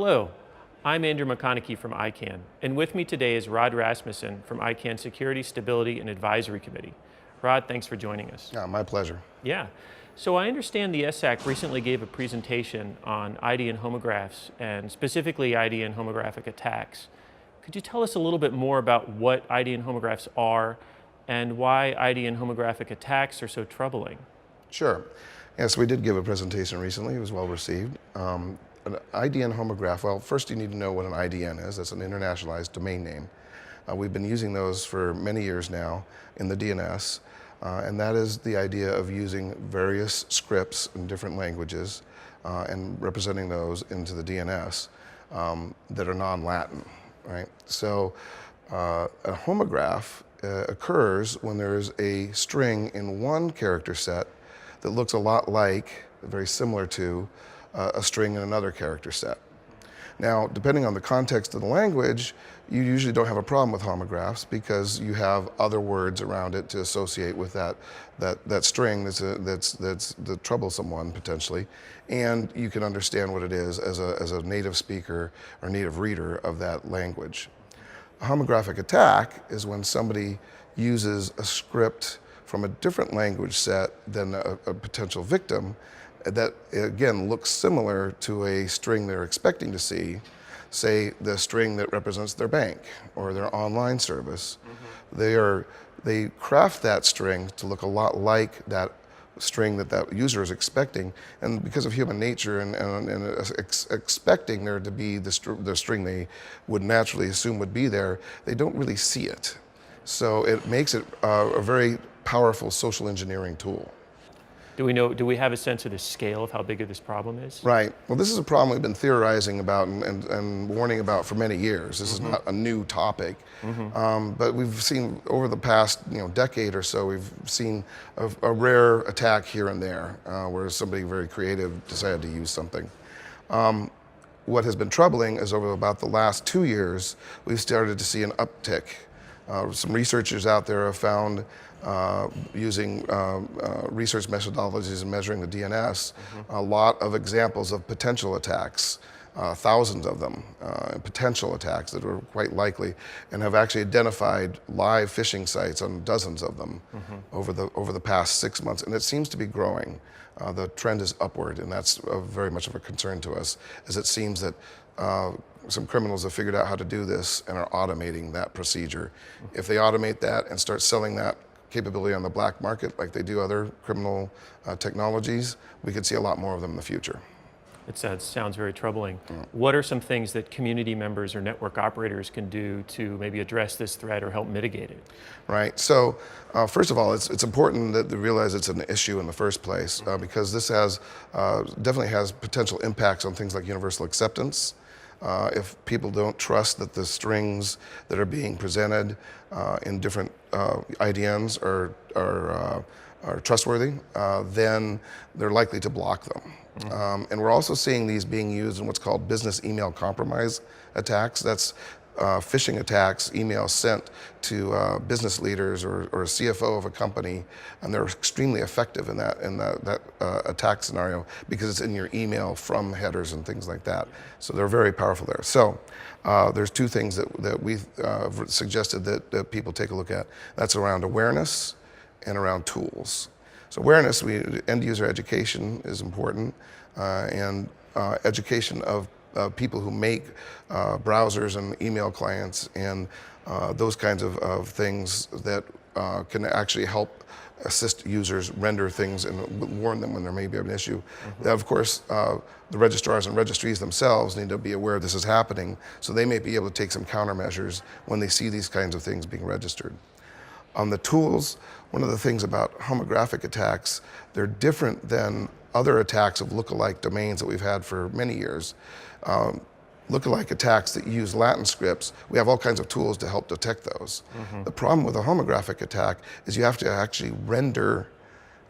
Hello, I'm Andrew McConachie from ICANN, and with me today is Rod Rasmussen from ICANN Security, Stability, and Advisory Committee. Rod, thanks for joining us. Yeah, my pleasure. Yeah. So I understand the SSAC recently gave a presentation on IDN homographs and specifically IDN homographic attacks. Could you tell us a little bit more about what IDN homographs are and why IDN homographic attacks are so troubling? Sure. Yes, we did give a presentation recently. It was well received. An IDN homograph, well, first you need to know what an IDN is. That's an Internationalized Domain Name. We've been using those for many years now in the DNS, and that is the idea of using various scripts in different languages and representing those into the DNS that are non-Latin, right? So a homograph occurs when there's a string in one character set that looks a lot like, very similar to, a string in another character set. Now, depending on the context of the language, you usually don't have a problem with homographs because you have other words around it to associate with that string that's the troublesome one potentially, and you can understand what it is as a native speaker or native reader of that language. A homographic attack is when somebody uses a script from a different language set than a potential victim that, again, looks similar to a string they're expecting to see, say the string that represents their bank or their online service. Mm-hmm. They craft that string to look a lot like that string that user is expecting, and because of human nature and expecting there to be the string they would naturally assume would be there, they don't really see it. So it makes it a very powerful social engineering tool. Do we have a sense of the scale of how big of this problem is? Right. Well, this is a problem we've been theorizing about and warning about for many years. This mm-hmm. is not a new topic, mm-hmm. But we've seen over the past decade or so, we've seen a rare attack here and there where somebody very creative decided to use something. What has been troubling is over about the last 2 years, we've started to see an uptick. Some researchers out there have found using research methodologies and measuring the DNS, mm-hmm. a lot of examples of potential attacks, thousands of them, potential attacks that are quite likely, and have actually identified live phishing sites on dozens of them mm-hmm. over the past 6 months, and it seems to be growing. The trend is upward, and that's very much of a concern to us, as it seems that some criminals have figured out how to do this and are automating that procedure. Mm-hmm. If they automate that and start selling that capability on the black market like they do other criminal technologies, we could see a lot more of them in the future. It sounds very troubling. What are some things that community members or network operators can do to maybe address this threat or help mitigate it? Right. So first of all, it's important that they realize it's an issue in the first place because this definitely has potential impacts on things like universal acceptance. If people don't trust that the strings that are being presented in different IDNs are trustworthy, then they're likely to block them. Mm-hmm. And we're also seeing these being used in what's called business email compromise attacks. That's phishing attacks, emails sent to business leaders or a CFO of a company, and they're extremely effective in that attack scenario because it's in your email from headers and things like that. So they're very powerful there. So there's two things that we've suggested that people take a look at. That's around awareness and around tools. So awareness, end user education is important, and education of people who make browsers and email clients and those kinds of things that can actually help assist users render things and warn them when there may be an issue. Mm-hmm. Of course, the registrars and registries themselves need to be aware this is happening, so they may be able to take some countermeasures when they see these kinds of things being registered. On the tools, one of the things about homographic attacks, they're different than other attacks of lookalike domains that we've had for many years. Lookalike attacks that use Latin scripts, we have all kinds of tools to help detect those. Mm-hmm. The problem with a homographic attack is you have to actually render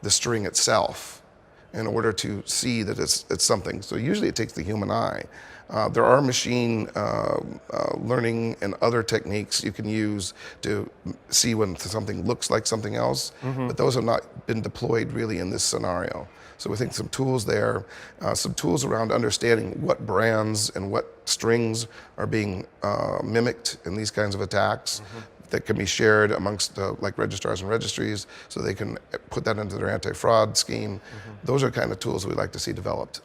the string itself. in order to see that it's something. So usually it takes the human eye. There are machine learning and other techniques you can use to see when something looks like something else, but those have not been deployed really in this scenario. So we think some tools there, some tools around understanding what brands and what strings are being mimicked in these kinds of attacks that can be shared amongst like registrars and registries so they can put that into their anti-fraud scheme. Those are kind of tools we'd like to see developed.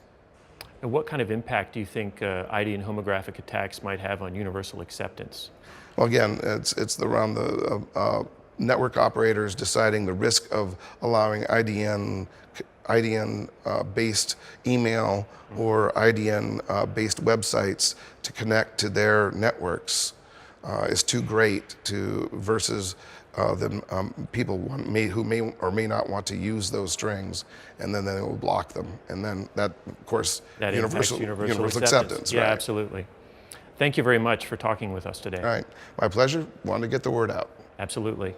And what kind of impact do you think IDN homographic attacks might have on universal acceptance? Well, again, it's around the network operators deciding the risk of allowing IDN-based email or IDN-based websites to connect to their networks is too great versus people who may or may not want to use those strings, and then they will block them, and then that, of course, That universal acceptance. Yeah, right. absolutely. Thank you very much for talking with us today. All right, my pleasure. Wanted to get the word out. Absolutely.